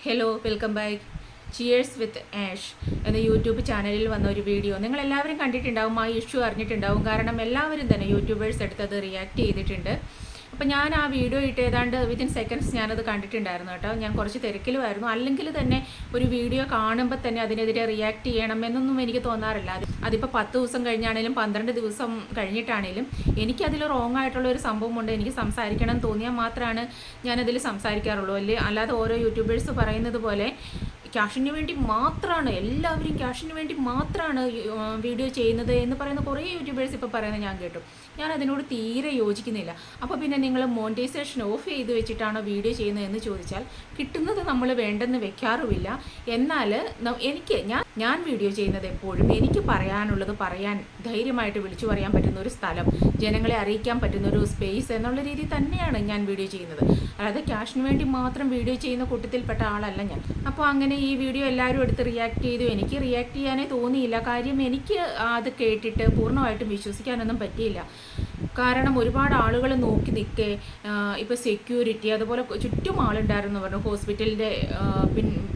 Hello welcome back. Cheers വിത്ത് ash എന്ന YouTube ചാനലിൽ വന്ന ഒരു വീഡിയോ നിങ്ങളെല്ലാവരും കണ്ടിട്ടുണ്ടാവും. ആ ഇഷ്യൂ അറിഞ്ഞിട്ടുണ്ടാവും. കാരണം എല്ലാവരും തന്നെ യൂട്യൂബേഴ്സ് എടുത്തത് റിയാക്ട് ചെയ്തിട്ടുണ്ട്. അപ്പോൾ ഞാൻ ആ വീഡിയോ ഇട്ട് ഏതാണ്ട് വിത്തിൻ സെക്കൻഡ്സ് ഞാനത് കണ്ടിട്ടുണ്ടായിരുന്നു കേട്ടോ. ഞാൻ കുറച്ച് തിരക്കിലുമായിരുന്നു. അല്ലെങ്കിൽ തന്നെ ഒരു വീഡിയോ കാണുമ്പോൾ തന്നെ അതിനെതിരെ റിയാക്ട് ചെയ്യണം എന്നൊന്നും എനിക്ക് തോന്നാറില്ല. അതിപ്പോൾ 10 ദിവസം കഴിഞ്ഞാണേലും 12 ദിവസം കഴിഞ്ഞിട്ടാണേലും എനിക്കതിൽ റോങ് ആയിട്ടുള്ള ഒരു സംഭവമുണ്ട്. എനിക്ക് സംസാരിക്കണം എന്ന് തോന്നിയാൽ മാത്രമാണ് ഞാനതിൽ സംസാരിക്കാറുള്ളൂ. അല്ലാതെ ഓരോ യൂട്യൂബേഴ്സ് പറയുന്നത് പോലെ ക്യാഷിന് വേണ്ടി മാത്രമാണ്, എല്ലാവരും ക്യാഷിന് വേണ്ടി മാത്രമാണ് വീഡിയോ ചെയ്യുന്നത് എന്ന് പറയുന്ന കുറേ യൂട്യൂബേഴ്സ് ഇപ്പോൾ പറയുന്നത് ഞാൻ കേട്ടു. ഞാൻ അതിനോട് തീരെ യോജിക്കുന്നില്ല. അപ്പോൾ പിന്നെ നിങ്ങൾ മോണിറ്റൈസേഷൻ ഓഫ് ചെയ്ത് വെച്ചിട്ടാണോ വീഡിയോ ചെയ്യുന്നത് എന്ന് ചോദിച്ചാൽ കിട്ടുന്നത് നമ്മൾ വേണ്ടെന്ന് വെക്കാറുമില്ല. എന്നാൽ ഞാൻ വീഡിയോ ചെയ്യുന്നത് എപ്പോഴും എനിക്ക് പറയാനുള്ളത് പറയാൻ ധൈര്യമായിട്ട് വിളിച്ചു പറയാൻ പറ്റുന്ന ഒരു സ്ഥലം, ജനങ്ങളെ അറിയിക്കാൻ പറ്റുന്ന ഒരു സ്പേസ് എന്നുള്ള രീതിയിൽ തന്നെയാണ് ഞാൻ വീഡിയോ ചെയ്യുന്നത്. അതായത് ക്യാഷിന് വേണ്ടി മാത്രം വീഡിയോ ചെയ്യുന്ന കൂട്ടത്തിൽപ്പെട്ട ആളല്ല ഞാൻ. അപ്പോൾ അങ്ങനെ ഈ വീഡിയോ എല്ലാവരും എടുത്ത് റിയാക്ട് ചെയ്തു. എനിക്ക് റിയാക്ട് ചെയ്യാനേ തോന്നിയില്ല. കാര്യം എനിക്ക് അത് കേട്ടിട്ട് പൂർണ്ണമായിട്ടും വിശ്വസിക്കാനൊന്നും പറ്റിയില്ല. കാരണം ഒരുപാട് ആളുകൾ നോക്കി നിൽക്കെ, ഇപ്പോൾ സെക്യൂരിറ്റി അതുപോലെ ചുറ്റും ആളുണ്ടായിരുന്നു പറഞ്ഞു ഹോസ്പിറ്റലിൻ്റെ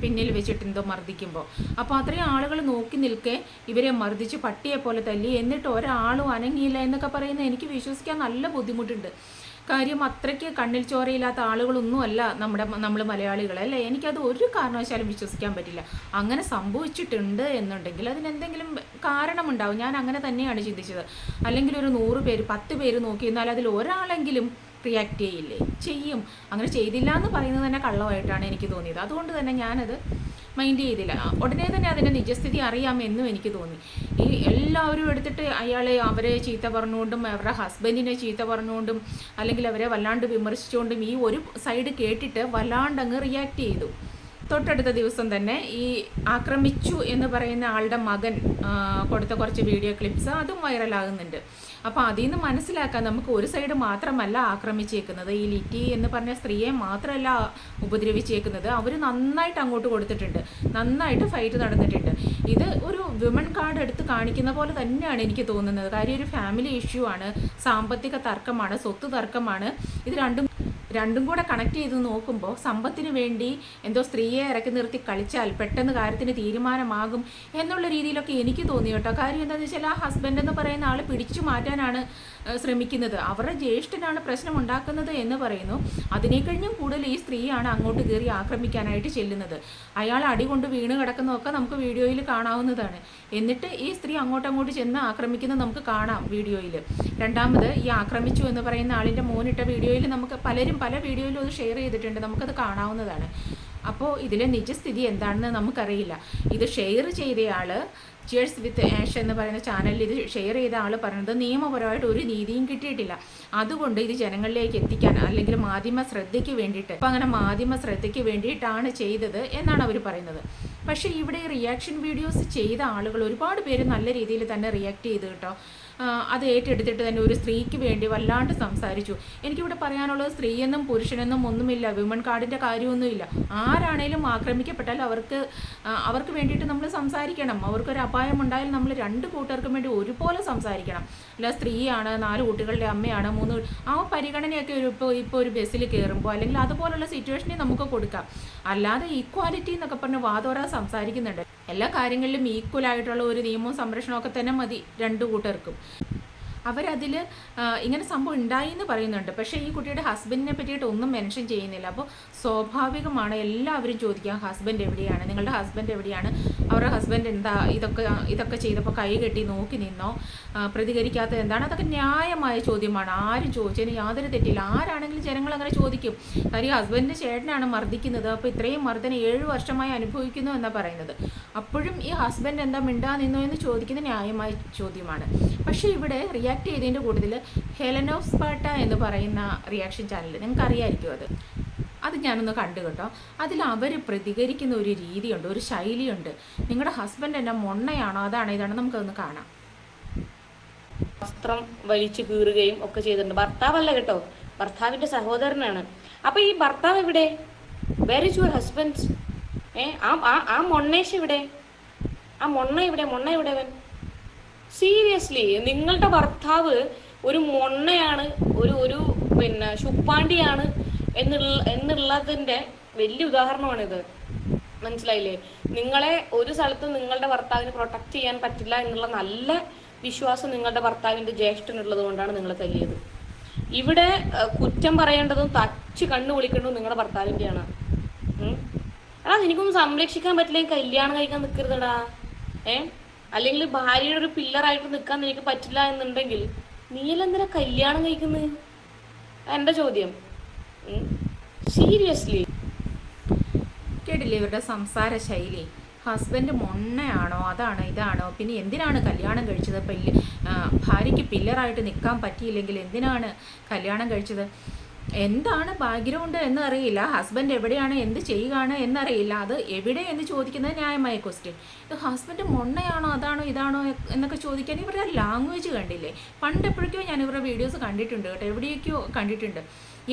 പിന്നിൽ വെച്ചിട്ട് എന്തോ മർദ്ദിക്കുമ്പോൾ. അപ്പോൾ അത്രയും ആളുകൾ നോക്കി നിൽക്കെ ഇവരെ മർദ്ദിച്ച് പട്ടിയെ പോലെ തല്ലി, എന്നിട്ട് ഒരാളും അനങ്ങിയില്ല എന്നൊക്കെ പറയുന്നത് എനിക്ക് വിശ്വസിക്കാൻ നല്ല ബുദ്ധിമുട്ടുണ്ട്. കാര്യം അത്രയ്ക്ക് കണ്ണിൽ ചോരയില്ലാത്ത ആളുകളൊന്നുമല്ല നമ്മൾ മലയാളികളല്ലേ. എനിക്കത് ഒരു കാരണവശാലും വിശ്വസിക്കാൻ പറ്റില്ല. അങ്ങനെ സംഭവിച്ചിട്ടുണ്ട് എന്നുണ്ടെങ്കിൽ അതിനെന്തെങ്കിലും കാരണമുണ്ടാവും. ഞാൻ അങ്ങനെ തന്നെയാണ് ചിന്തിച്ചത്. അല്ലെങ്കിൽ ഒരു 100 പേര് 10 പേര് നോക്കിയിരുന്നാൽ അതിൽ ഒരാളെങ്കിലും റിയാക്ട് ചെയ്യും. അങ്ങനെ ചെയ്തില്ല എന്ന് പറയുന്നത് തന്നെ കള്ളമായിട്ടാണ് എനിക്ക് തോന്നിയത്. അതുകൊണ്ട് തന്നെ ഞാനത് മൈൻഡ് ചെയ്തില്ല. ഉടനെ തന്നെ അതിൻ്റെ നിജസ്ഥിതി അറിയാമെന്നും എനിക്ക് തോന്നി. ഈ എല്ലാവരും എടുത്തിട്ട് അവരെ ചീത്ത പറഞ്ഞുകൊണ്ടും അവരുടെ ഹസ്ബൻഡിനെ ചീത്ത പറഞ്ഞുകൊണ്ടും അല്ലെങ്കിൽ അവരെ വല്ലാണ്ട് വിമർശിച്ചുകൊണ്ടും ഈ ഒരു സൈഡ് കേട്ടിട്ട് വല്ലാണ്ടങ്ങ് റിയാക്ട് ചെയ്തു. തൊട്ടടുത്ത ദിവസം തന്നെ ഈ ആക്രമിച്ചു എന്ന് പറയുന്ന ആളുടെ മകൻ കൊടുത്ത കുറച്ച് വീഡിയോ ക്ലിപ്സ് അതും വൈറലാകുന്നുണ്ട്. അപ്പോൾ അതിൽ നിന്ന് മനസ്സിലാക്കാൻ നമുക്ക് ഒരു സൈഡ് മാത്രമല്ല ആക്രമിച്ചേക്കുന്നത്. ഈ ലിറ്റി എന്ന് പറഞ്ഞ സ്ത്രീയെ മാത്രമല്ല ഉപദ്രവിച്ചേക്കുന്നത്, അവർ നന്നായിട്ട് അങ്ങോട്ട് കൊടുത്തിട്ടുണ്ട്, നന്നായിട്ട് ഫൈറ്റ് നടന്നിട്ടുണ്ട്. ഇത് ഒരു വിമൺ കാർഡ് എടുത്ത് കാണിക്കുന്ന പോലെ തന്നെയാണ് എനിക്ക് തോന്നുന്നത്. കാര്യം ഒരു ഫാമിലി ഇഷ്യൂ ആണ്, സാമ്പത്തിക തർക്കമാണ്, സ്വത്ത് തർക്കമാണ്. ഇത് രണ്ടും കൂടെ കണക്ട് ചെയ്ത് നോക്കുമ്പോൾ സമ്പത്തിന് വേണ്ടി എന്തോ സ്ത്രീയെ ഇറക്കി നിർത്തി കളിച്ചാൽ പെട്ടെന്ന് കാര്യത്തിന് തീരുമാനമാകും എന്നുള്ള രീതിയിലൊക്കെ എനിക്ക് തോന്നി കേട്ടോ. കാര്യം എന്താണെന്ന് വെച്ചാൽ ആ ഹസ്ബൻഡ് എന്ന് പറയുന്ന ആൾ പിടിച്ചു മാറ്റാനാണ് ശ്രമിക്കുന്നത്. അവരുടെ ജ്യേഷ്ഠനാണ് പ്രശ്നം ഉണ്ടാക്കുന്നത് എന്ന് പറയുന്നു. അതിനേക്കഴിഞ്ഞും കൂടുതൽ ഈ സ്ത്രീയാണ് അങ്ങോട്ട് കയറി ആക്രമിക്കാനായിട്ട് ചെല്ലുന്നത്. അയാൾ അടികൊണ്ട് വീണ് കിടക്കുന്നതൊക്കെ നമുക്ക് വീഡിയോയിൽ കാണാവുന്നതാണ്. എന്നിട്ട് ഈ സ്ത്രീ അങ്ങോട്ടങ്ങോട്ട് ചെന്ന് ആക്രമിക്കുന്നത് നമുക്ക് കാണാം വീഡിയോയിൽ. രണ്ടാമത് ഈ ആക്രമിച്ചു എന്ന് പറയുന്ന ആളിൻ്റെ മോനിട്ട വീഡിയോയിൽ നമുക്ക് പലരും പല വീഡിയോയിലും അത് ഷെയർ ചെയ്തിട്ടുണ്ട്, നമുക്കത് കാണാവുന്നതാണ്. അപ്പോൾ ഇതിലെ നിജസ്ഥിതി എന്താണെന്ന് നമുക്കറിയില്ല. ഇത് ഷെയർ ചെയ്തയാൾ ചിയേഴ്സ് വിത്ത് ആഷ് എന്ന് പറയുന്ന ചാനലിൽ ഇത് ഷെയർ ചെയ്ത ആൾ പറയുന്നത് നിയമപരമായിട്ട് ഒരു നീതിയും കിട്ടിയിട്ടില്ല. അതുകൊണ്ട് ഇത് ജനങ്ങളിലേക്ക് എത്തിക്കാൻ അല്ലെങ്കിൽ മാധ്യമ ശ്രദ്ധയ്ക്ക് വേണ്ടിയിട്ട്, അപ്പോൾ അങ്ങനെ മാധ്യമ ശ്രദ്ധയ്ക്ക് വേണ്ടിയിട്ടാണ് ചെയ്തത് എന്നാണ് അവർ പറയുന്നത്. പക്ഷേ ഇവിടെ റിയാക്ഷൻ വീഡിയോസ് ചെയ്ത ആളുകൾ ഒരുപാട് പേര് നല്ല രീതിയിൽ തന്നെ റിയാക്ട് ചെയ്ത് കേട്ടോ. അത് ഏറ്റെടുത്തിട്ട് തന്നെ ഒരു സ്ത്രീക്ക് വേണ്ടി വല്ലാണ്ട് സംസാരിച്ചു. എനിക്കിവിടെ പറയാനുള്ളത് സ്ത്രീയെന്നും പുരുഷനെന്നും ഒന്നുമില്ല, വിമൺ കാർഡിൻ്റെ കാര്യമൊന്നുമില്ല. ആരാണേലും ആക്രമിക്കപ്പെട്ടാൽ അവർക്ക് വേണ്ടിയിട്ട് നമ്മൾ സംസാരിക്കണം. അവർക്കൊരു അപായം ഉണ്ടായാൽ നമ്മൾ 2 കൂട്ടർക്കും വേണ്ടി ഒരുപോലെ സംസാരിക്കണം. അല്ല സ്ത്രീയാണ്, 4 കുട്ടികളുടെ അമ്മയാണ്, 3 ആ പരിഗണനയൊക്കെ ഇപ്പോൾ ഒരു ബസ്സിൽ കയറുമ്പോൾ അല്ലെങ്കിൽ അതുപോലുള്ള സിറ്റുവേഷനെ നമുക്ക് കൊടുക്കാം. അല്ലാതെ ഈക്വാലിറ്റി എന്നൊക്കെ പറഞ്ഞ് വാതോരാ സംസാരിക്കുന്നുണ്ട്. എല്ലാ കാര്യങ്ങളിലും ഈക്വലായിട്ടുള്ള ഒരു നിയമവും സംരക്ഷണമൊക്കെ തന്നെ മതി 2 കൂട്ടർക്കും. അവരതിൽ ഇങ്ങനെ സംഭവം ഉണ്ടായി എന്ന് പറയുന്നുണ്ട്. പക്ഷേ ഈ കുട്ടിയുടെ ഹസ്ബൻഡിനെ പറ്റിയിട്ട് ഒന്നും മെൻഷൻ ചെയ്യുന്നില്ല. അപ്പോൾ സ്വാഭാവികമാണ് എല്ലാവരും ചോദിക്കുക ഹസ്ബൻഡ് എവിടെയാണ്, നിങ്ങളുടെ ഹസ്ബൻഡ് എവിടെയാണ്, അവരുടെ ഹസ്ബൻഡ് എന്താ ഇതൊക്കെ ചെയ്തപ്പോൾ കൈ കെട്ടി നോക്കി നിന്നോ, പ്രതികരിക്കാത്തത് എന്താണ്? അതൊക്കെ ന്യായമായ ചോദ്യമാണ്. ആരും ചോദിച്ചതിന് യാതൊരു തെറ്റില്ല. ആരാണെങ്കിലും ജനങ്ങൾ അങ്ങനെ ചോദിക്കും. കാര്യം ഹസ്ബൻഡിൻ്റെ ചേട്ടനാണ് മർദ്ദിക്കുന്നത്, അപ്പോൾ ഇത്രയും മർദ്ദനം 7 വർഷമായി അനുഭവിക്കുന്നു എന്നാണ് പറയുന്നത്. അപ്പോഴും ഈ ഹസ്ബൻഡ് എന്താ മിണ്ടാ നിന്നോ എന്ന് ചോദിക്കുന്നത് ന്യായമായ ചോദ്യമാണ്. പക്ഷേ ഇവിടെ റിയാക്ട് ചെയ്തതിൻ്റെ കൂടുതൽ ഹെലനോഫ് സ്പാർട്ട എന്ന് പറയുന്ന റിയാക്ഷൻ ചാനൽ നിങ്ങൾക്ക് അറിയാമായിരിക്കും. അത് ഞാനൊന്ന് കണ്ടു കേട്ടോ. അതിൽ അവർ പ്രതികരിക്കുന്ന ഒരു രീതിയുണ്ട്, ഒരു ശൈലിയുണ്ട്. നിങ്ങളുടെ ഹസ്ബൻഡ് എന്നാ മൊണ്ണയാണോ അതാണ് ഇതാണ്, നമുക്കതൊന്ന് കാണാം. വസ്ത്രം വലിച്ചു കീറുകയും ഒക്കെ ചെയ്തിട്ടുണ്ട്. ഭർത്താവല്ല കേട്ടോ, ഭർത്താവിന്റെ സഹോദരനാണ്. അപ്പൊ ഈ ഭർത്താവ് എവിടെ? Where is your husband? ആ മൊണ്ണേഷ് ഇവിടെ? ആ മൊണ്ണ ഇവിടെ അവൻ? സീരിയസ്ലി നിങ്ങളുടെ ഭർത്താവ് ഒരു മൊണ്ണയാണ്, ഒരു ശുപ്പാണ്ടിയാണ് എന്നുള്ളതിൻ്റെ വലിയ ഉദാഹരണമാണിത്. മനസ്സിലായില്ലേ? നിങ്ങളെ ഒരു സ്ഥലത്തും നിങ്ങളുടെ ഭർത്താവിന് പ്രൊട്ടക്ട് ചെയ്യാൻ പറ്റില്ല എന്നുള്ള നല്ല വിശ്വാസം നിങ്ങളുടെ ഭർത്താവിന്റെ ജ്യേഷ്ഠനുള്ളത് കൊണ്ടാണ് നിങ്ങളെ തല്ലിയത്. ഇവിടെ കുറ്റം പറയേണ്ടതും തച്ച് കണ്ണു വിളിക്കേണ്ടതും നിങ്ങളുടെ ഭർത്താവിൻ്റെയാണ്. എടാ നിനക്കൊന്നും സംരക്ഷിക്കാൻ പറ്റില്ലെങ്കിൽ കല്യാണം കഴിക്കാൻ നിൽക്കരുതടാ. അല്ലെങ്കിൽ ഭാര്യയുടെ ഒരു പില്ലറായിട്ട് നിൽക്കാൻ നിനക്ക് പറ്റില്ല എന്നുണ്ടെങ്കിൽ നീയെന്തിനാ കല്യാണം കഴിക്കുന്നത്? എൻ്റെ ചോദ്യം. സീരിയസ്ലി കേട്ടില്ലേ ഇവരുടെ സംസാര ശൈലി? ഹസ്ബൻഡ് മൊണ്ണയാണോ, അതാണോ ഇതാണോ, പിന്നെ എന്തിനാണ് കല്യാണം കഴിച്ചത്? ഭാര്യയ്ക്ക് പില്ലറായിട്ട് നിൽക്കാൻ പറ്റിയില്ലെങ്കിൽ എന്തിനാണ് കല്യാണം കഴിച്ചത്? എന്താണ് ബാക്ക്ഗ്രൗണ്ട് എന്നറിയില്ല, ഹസ്ബൻഡ് എവിടെയാണ്, എന്ത് ചെയ്യുകയാണ് എന്നറിയില്ല. അത് എവിടെ എന്ന് ചോദിക്കുന്നത് ന്യായമായ ക്വസ്റ്റ്യൻ. ഇത് ഹസ്ബൻഡ് മൊണ്ണയാണോ, അതാണോ ഇതാണോ എന്നൊക്കെ ചോദിക്കാൻ ഇവരുടെ ലാംഗ്വേജ് കണ്ടില്ലേ? പണ്ടെപ്പോഴേക്കോ ഞാൻ ഇവരുടെ വീഡിയോസ് കണ്ടിട്ടുണ്ട് കേട്ടോ, എവിടെയൊക്കെയോ കണ്ടിട്ടുണ്ട്.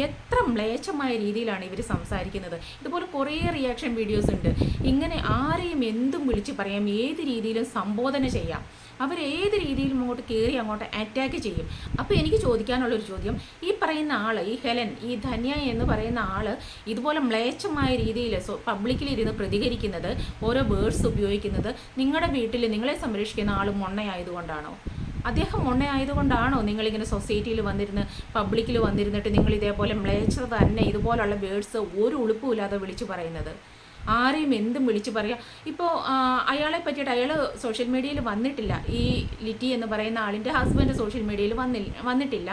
എത്ര മ്ലേച്ഛമായ രീതിയിലാണ് ഇവർ സംസാരിക്കുന്നത്. ഇതുപോലെ കുറേ റിയാക്ഷൻ വീഡിയോസ് ഉണ്ട്. ഇങ്ങനെ ആരെയും എന്തും വിളിച്ച് പറയാം, ഏത് രീതിയിലും സംബോധന ചെയ്യാം, അവരേത് രീതിയിലും അങ്ങോട്ട് കയറി അങ്ങോട്ട് അറ്റാക്ക് ചെയ്യും. അപ്പോൾ എനിക്ക് ചോദിക്കാനുള്ളൊരു ചോദ്യം, ഈ പറയുന്ന ആൾ, ഈ ഹെലൻ, ഈ ധന്യ എന്ന് പറയുന്ന ആൾ ഇതുപോലെ മ്ലേച്ഛമായ രീതിയിൽ പബ്ലിക്കിലിരുന്ന് പ്രതികരിക്കുന്നത്, ഓരോ വേർഡ്സ് ഉപയോഗിക്കുന്നത് നിങ്ങളുടെ വീട്ടിൽ നിങ്ങളെ സംരക്ഷിക്കുന്ന ആൾ മൊണ്ണയായതുകൊണ്ടാണോ? അദ്ദേഹം മൊണ്ണയായതുകൊണ്ടാണോ നിങ്ങളിങ്ങനെ സൊസൈറ്റിയിൽ വന്നിരുന്ന് പബ്ലിക്കിൽ വന്നിരുന്നിട്ട് നിങ്ങൾ ഇതേപോലെ മ്ലേച്ഛത തന്നെ ഇതുപോലുള്ള വേർഡ്സ് ഒരു ഉളുപ്പുമില്ലാതെ വിളിച്ചു പറയുന്നത്? ആരെയും എന്തും വിളിച്ച് പറയാം. ഇപ്പോൾ അയാളെ പറ്റിയിട്ട് അയാൾ സോഷ്യൽ മീഡിയയിൽ വന്നിട്ടില്ല. ഈ ലിറ്റി എന്ന് പറയുന്ന ആളിൻ്റെ ഹസ്ബൻഡ് സോഷ്യൽ മീഡിയയിൽ വന്നിട്ടില്ല.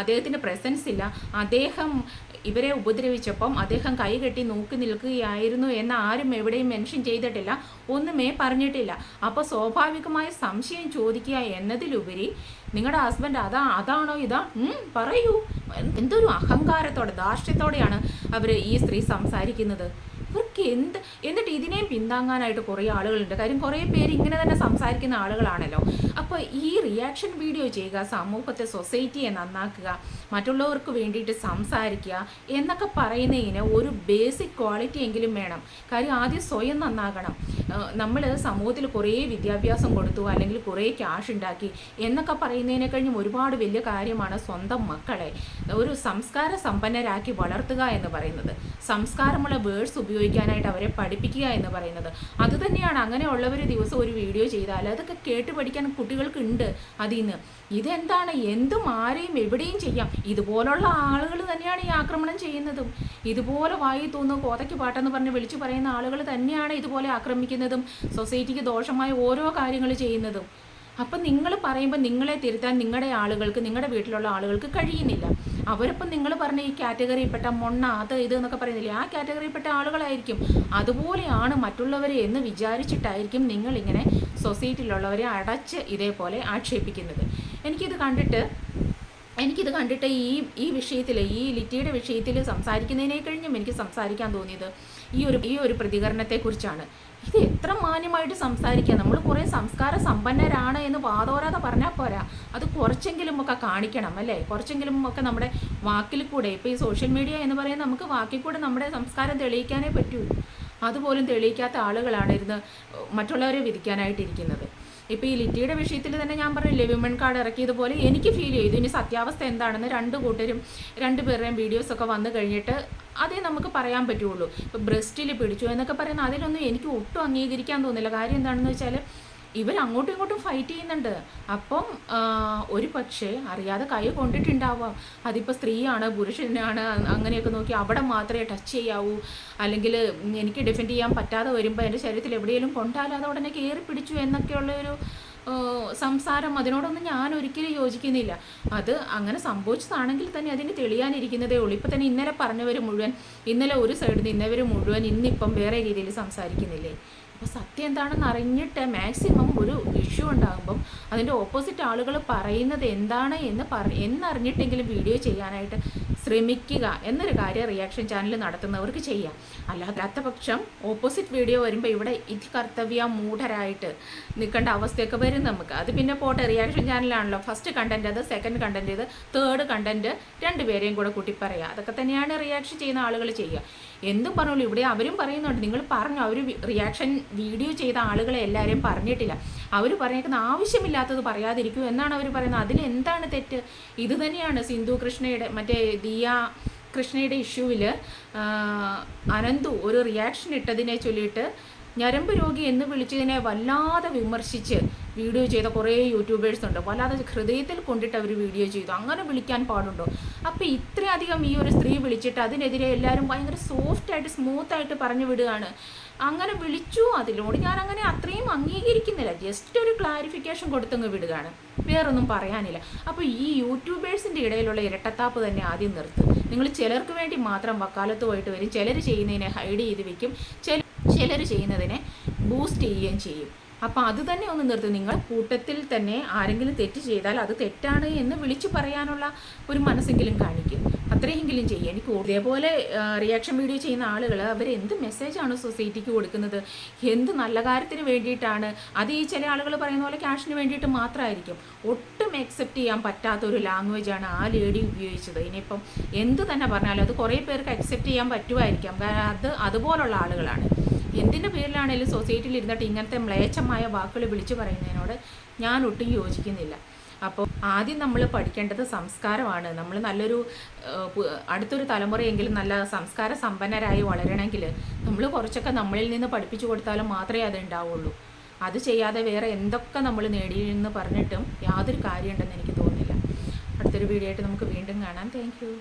അദ്ദേഹത്തിൻ്റെ പ്രസൻസ് ഇല്ല. അദ്ദേഹം ഇവരെ ഉപദ്രവിച്ചപ്പം അദ്ദേഹം കൈകെട്ടി നോക്കി നിൽക്കുകയായിരുന്നു എന്ന് ആരും എവിടെയും മെൻഷൻ ചെയ്തിട്ടില്ല, ഒന്നുമേ പറഞ്ഞിട്ടില്ല. അപ്പോൾ സ്വാഭാവികമായ സംശയം ചോദിക്കുക എന്നതിലുപരി നിങ്ങളുടെ ഹസ്ബൻഡ് അതാണോ ഇതാ പറയൂ. എന്തൊരു അഹങ്കാരത്തോടെ ധാർഷ്ട്യത്തോടെയാണ് അവർ ഈ സ്ത്രീ സംസാരിക്കുന്നത്. ഇവർക്ക് എന്നിട്ട് ഇതിനെയും പിന്താങ്ങാനായിട്ട് കുറേ ആളുകളുണ്ട്. കാര്യം കുറേ പേര് ഇങ്ങനെ തന്നെ സംസാരിക്കുന്ന ആളുകളാണല്ലോ. അപ്പോൾ ഈ റിയാക്ഷൻ വീഡിയോ ചെയ്യുക, സമൂഹത്തെ, സൊസൈറ്റിയെ നന്നാക്കുക, മറ്റുള്ളവർക്ക് വേണ്ടിയിട്ട് സംസാരിക്കുക എന്നൊക്കെ പറയുന്നതിന് ഒരു ബേസിക് ക്വാളിറ്റി എങ്കിലും വേണം. കാര്യം ആദ്യം സ്വയം നന്നാകണം. നമ്മൾ സമൂഹത്തിൽ കുറേ വിദ്യാഭ്യാസം കൊടുത്തു, അല്ലെങ്കിൽ കുറേ ക്യാഷ് ഉണ്ടാക്കി എന്നൊക്കെ പറയുന്നതിനെ കഴിഞ്ഞും ഒരുപാട് വലിയ കാര്യമാണ് സ്വന്തം മക്കളെ ഒരു സംസ്കാര സമ്പന്നരാക്കി വളർത്തുക എന്ന് പറയുന്നത്. സംസ്കാരമുള്ള വേർഡ്സ് ഉപയോഗിക്കാനായിട്ട് അവരെ പഠിപ്പിക്കുക എന്ന് പറയുന്നത് അതുതന്നെയാണ്. അങ്ങനെയുള്ളവർ ദിവസം ഒരു വീഡിയോ ചെയ്താൽ അതൊക്കെ കേട്ട് പഠിക്കാൻ കുട്ടികൾക്ക് ഉണ്ട് അതിൽ നിന്ന്. ഇതെന്താണ്, എന്തും ആരെയും എവിടെയും ചെയ്യാം. ഇതുപോലുള്ള ആളുകൾ തന്നെയാണ് ഈ ആക്രമണം ചെയ്യുന്നതും. ഇതുപോലെ വായി തോന്നുന്നു കോതയ്ക്ക് പാട്ടെന്ന് പറഞ്ഞ് വിളിച്ചു പറയുന്ന ആളുകൾ തന്നെയാണ് ഇതുപോലെ ആക്രമിക്കുന്നതും സൊസൈറ്റിക്ക് ദോഷമായ ഓരോ കാര്യങ്ങൾ ചെയ്യുന്നതും. അപ്പം നിങ്ങൾ പറയുമ്പോൾ നിങ്ങളെ തിരുത്താൻ നിങ്ങളുടെ ആളുകൾക്ക്, നിങ്ങളുടെ വീട്ടിലുള്ള ആളുകൾക്ക് കഴിയുന്നില്ല. അവരിപ്പം നിങ്ങൾ പറഞ്ഞ ഈ കാറ്റഗറിയിൽപ്പെട്ട മൊണ്ണ അത് ഇത് എന്നൊക്കെ പറയുന്നില്ലേ, ആ കാറ്റഗറിയിൽപ്പെട്ട ആളുകളായിരിക്കും. അതുപോലെയാണ് മറ്റുള്ളവരെ എന്ന് വിചാരിച്ചിട്ടായിരിക്കും നിങ്ങളിങ്ങനെ സൊസൈറ്റിയിലുള്ളവരെ അടച്ച് ഇതേപോലെ ആക്ഷേപിക്കുന്നത്. എനിക്കിത് കണ്ടിട്ട് ഈ വിഷയത്തിൽ, ഈ ലിറ്റിയുടെ വിഷയത്തിൽ സംസാരിക്കുന്നതിനെ കഴിഞ്ഞും എനിക്ക് സംസാരിക്കാൻ തോന്നിയത് ഈ ഒരു പ്രതികരണത്തെക്കുറിച്ചാണ്. ഇത് എത്ര മാന്യമായിട്ട് സംസാരിക്കുക. നമ്മൾ കുറേ സംസ്കാര സമ്പന്നരാണ് എന്ന് വാതോരാതെ പറഞ്ഞാൽ പോരാ, അത് കുറച്ചെങ്കിലും ഒക്കെ കാണിക്കണം അല്ലേ? കുറച്ചെങ്കിലും ഒക്കെ നമ്മുടെ വാക്കിൽ കൂടെ, ഇപ്പോൾ ഈ സോഷ്യൽ മീഡിയ എന്ന് പറയുന്നത് നമുക്ക് വാക്കിൽ കൂടെ നമ്മുടെ സംസ്കാരം തെളിയിക്കാനേ പറ്റൂ. അതുപോലും തെളിയിക്കാത്ത ആളുകളാണ് ഇരുന്ന് മറ്റുള്ളവരെ വിധിക്കാനായിട്ടിരിക്കുന്നത്. ഇപ്പോൾ ഈ ലിറ്റിയുടെ വിഷയത്തിൽ തന്നെ ഞാൻ പറഞ്ഞില്ലേ, വിമൻ കാർഡ് ഇറക്കിയതുപോലെ എനിക്ക് ഫീൽ ചെയ്തു. ഇനി സത്യാവസ്ഥ എന്താണെന്ന് രണ്ടുപേരുടെയും വീഡിയോസൊക്കെ വന്നു കഴിഞ്ഞിട്ട് അതേ നമുക്ക് പറയാൻ പറ്റുള്ളൂ. ഇപ്പോൾ ബ്രസ്റ്റിൽ പിടിച്ചു എന്നൊക്കെ പറയുന്നത് അതിലൊന്നും എനിക്ക് ഒട്ടും അംഗീകരിക്കാൻ തോന്നില്ല. കാര്യം എന്താണെന്ന് വെച്ചാൽ ഇവർ അങ്ങോട്ടും ഇങ്ങോട്ടും ഫൈറ്റ് ചെയ്യുന്നുണ്ട്. അപ്പം ഒരു പക്ഷേ അറിയാതെ കൈ കൊണ്ടിട്ടുണ്ടാവാം. അതിപ്പോൾ സ്ത്രീയാണ് പുരുഷനാണ് അങ്ങനെയൊക്കെ നോക്കി അവിടെ മാത്രമേ ടച്ച് ചെയ്യാവൂ, അല്ലെങ്കിൽ എനിക്ക് ഡിഫെൻഡ് ചെയ്യാൻ പറ്റാതെ വരുമ്പോൾ എൻ്റെ ശരീരത്തിൽ എവിടെയെങ്കിലും കൊണ്ടാലും അത് ഉടനെ കയറി പിടിച്ചു എന്നൊക്കെയുള്ളൊരു സംസാരം, അതിനോടൊന്നും ഞാൻ ഒരിക്കലും യോജിക്കുന്നില്ല. അത് അങ്ങനെ സംഭവിച്ചതാണെങ്കിൽ തന്നെ അതിന് തെളിയാനിരിക്കുന്നതേ ഉള്ളൂ. ഇപ്പം തന്നെ ഇന്നലെ പറഞ്ഞവർ മുഴുവൻ, ഇന്നലെ ഒരു സൈഡിൽ നിന്ന് ഇന്നവർ മുഴുവൻ ഇന്നിപ്പം വേറെ രീതിയിൽ സംസാരിക്കുന്നില്ലേ? അപ്പോൾ സത്യം എന്താണെന്ന് അറിഞ്ഞിട്ട് മാക്സിമം ഒരു ഇഷ്യൂ ഉണ്ടാകുമ്പം അതിൻ്റെ ഓപ്പോസിറ്റ് ആളുകൾ പറയുന്നത് എന്താണ് എന്നറിഞ്ഞിട്ടെങ്കിലും വീഡിയോ ചെയ്യാനായിട്ട് ശ്രമിക്കുക എന്നൊരു കാര്യം റിയാക്ഷൻ ചാനൽ നടത്തുന്നവർക്ക് ചെയ്യാം. അല്ലാത്ത പക്ഷം ഓപ്പോസിറ്റ് വീഡിയോ വരുമ്പോൾ ഇവിടെ ഇത് കർത്തവ്യ മൂഢരായിട്ട് നിൽക്കേണ്ട അവസ്ഥയൊക്കെ വരും നമുക്ക്. അത് പിന്നെ പോട്ടെ, റിയാക്ഷൻ ചാനലാണല്ലോ. ഫസ്റ്റ് കണ്ടൻറ്റ് അത്, സെക്കൻഡ് കണ്ടൻറ്റ് ഇത്, തേർഡ് കണ്ടൻറ്റ് രണ്ടുപേരെയും കൂടെ കൂട്ടി പറയുക. അതൊക്കെ തന്നെയാണ് റിയാക്ഷൻ ചെയ്യുന്ന ആളുകൾ ചെയ്യുക. എന്തും പറഞ്ഞോളൂ, ഇവിടെ അവരും പറയുന്നുണ്ട്. നിങ്ങൾ പറഞ്ഞു, അവർ റിയാക്ഷൻ വീഡിയോ ചെയ്ത ആളുകളെ എല്ലാവരെയും പറഞ്ഞിട്ടില്ല. അവർ പറഞ്ഞേക്കുന്ന ആവശ്യമില്ലാത്തത് പറയാതിരിക്കൂ എന്നാണ് അവർ പറയുന്നത്. അതിലെന്താണ് തെറ്റ്? ഇത് തന്നെയാണ് സിന്ധു കൃഷ്ണയുടെ, മറ്റേ ദിയ കൃഷ്ണയുടെ ഇഷ്യൂവിൽ അനന്തു ഒരു റിയാക്ഷൻ ഇട്ടതിനെ ചൊല്ലിയിട്ട് ഞരമ്പ് രോഗി എന്ന് വിളിച്ചതിനെ വല്ലാതെ വിമർശിച്ച് വീഡിയോ ചെയ്ത കുറേ യൂട്യൂബേഴ്സ് ഉണ്ട്. വല്ലാതെ ഹൃദയത്തിൽ കൊണ്ടിട്ട് അവർ വീഡിയോ ചെയ്തു. അങ്ങനെ വിളിക്കാൻ പാടുണ്ടോ? അപ്പോൾ ഇത്രയധികം ഈ ഒരു സ്ത്രീ വിളിച്ചിട്ട് അതിനെതിരെ എല്ലാവരും ഭയങ്കര സോഫ്റ്റായിട്ട് സ്മൂത്തായിട്ട് പറഞ്ഞു വിടുകയാണ്. അങ്ങനെ വിളിച്ചു, അതിനോട് ഞാൻ അങ്ങനെ അത്രയും അംഗീകരിക്കുന്നില്ല. ജസ്റ്റ് ഒരു ക്ലാരിഫിക്കേഷൻ കൊടുത്തങ്ങ് വിടുകയാണ്, വേറൊന്നും പറയാനില്ല. അപ്പോൾ ഈ യൂട്യൂബേഴ്സിൻ്റെ ഇടയിലുള്ള ഇരട്ടത്താപ്പ് തന്നെ ആദ്യം നിർത്തും. നിങ്ങൾ ചിലർക്ക് വേണ്ടി മാത്രം വക്കാലത്ത് പോയിട്ട് വരും. ചിലർ ചെയ്യുന്നതിനെ ഹൈഡ് ചെയ്ത് വെക്കും, ചിലർ ചെയ്യുന്നതിനെ ബൂസ്റ്റ് ചെയ്യുകയും ചെയ്യും. അപ്പോൾ അത് തന്നെ ഒന്ന് നിർത്തും. നിങ്ങൾ കൂട്ടത്തിൽ തന്നെ ആരെങ്കിലും തെറ്റ് ചെയ്താൽ അത് തെറ്റാണ് എന്ന് വിളിച്ചു പറയാനുള്ള ഒരു മനസ്സെങ്കിലും കാണിക്കും. അത്രയെങ്കിലും ചെയ്യും. എനിക്ക് ഇതേപോലെ റിയാക്ഷൻ വീഡിയോ ചെയ്യുന്ന ആളുകൾ അവരെന്ത് മെസ്സേജാണ് സൊസൈറ്റിക്ക് കൊടുക്കുന്നത്, എന്ത് നല്ല കാര്യത്തിന് വേണ്ടിയിട്ടാണ്. അത് ഈ ചില ആളുകൾ പറയുന്ന പോലെ ക്യാഷിന് വേണ്ടിയിട്ട് മാത്രമായിരിക്കും. ഒട്ടും അക്സെപ്റ്റ് ചെയ്യാൻ പറ്റാത്തൊരു ലാംഗ്വേജാണ് ആ ലേഡി ഉപയോഗിച്ചത്. ഇനിയിപ്പം എന്ത് തന്നെ പറഞ്ഞാലും അത് കുറേ പേർക്ക് അക്സെപ്റ്റ് ചെയ്യാൻ പറ്റുമായിരിക്കാം, കാരണം അതുപോലുള്ള ആളുകളാണ്. എന്തിൻ്റെ പേരിലാണെങ്കിലും സൊസൈറ്റിയിൽ ഇരുന്നിട്ട് ഇങ്ങനത്തെ മ്ലേച്ഛമായ വാക്കുകൾ വിളിച്ചു പറയുന്നതിനോട് ഞാൻ ഒട്ടും യോജിക്കുന്നില്ല. അപ്പോൾ ആദ്യം നമ്മൾ പഠിക്കേണ്ടത് സംസ്കാരമാണ്. നമ്മൾ നല്ലൊരു അടുത്തൊരു തലമുറയെങ്കിലും നല്ല സംസ്കാര സമ്പന്നരായി വളരണമെങ്കിൽ നമ്മൾ കുറച്ചൊക്കെ നമ്മളിൽ നിന്ന് പഠിപ്പിച്ചു കൊടുത്താലും മാത്രമേ അത് ഉണ്ടാവുള്ളൂ. അത് ചെയ്യാതെ വേറെ എന്തൊക്കെ നമ്മൾ നേടിയെന്ന് പറഞ്ഞിട്ടും യാതൊരു കാര്യമുണ്ടെന്ന് എനിക്ക് തോന്നുന്നില്ല. അടുത്തൊരു വീഡിയോ ആയിട്ട് നമുക്ക് വീണ്ടും കാണാം. Thank you.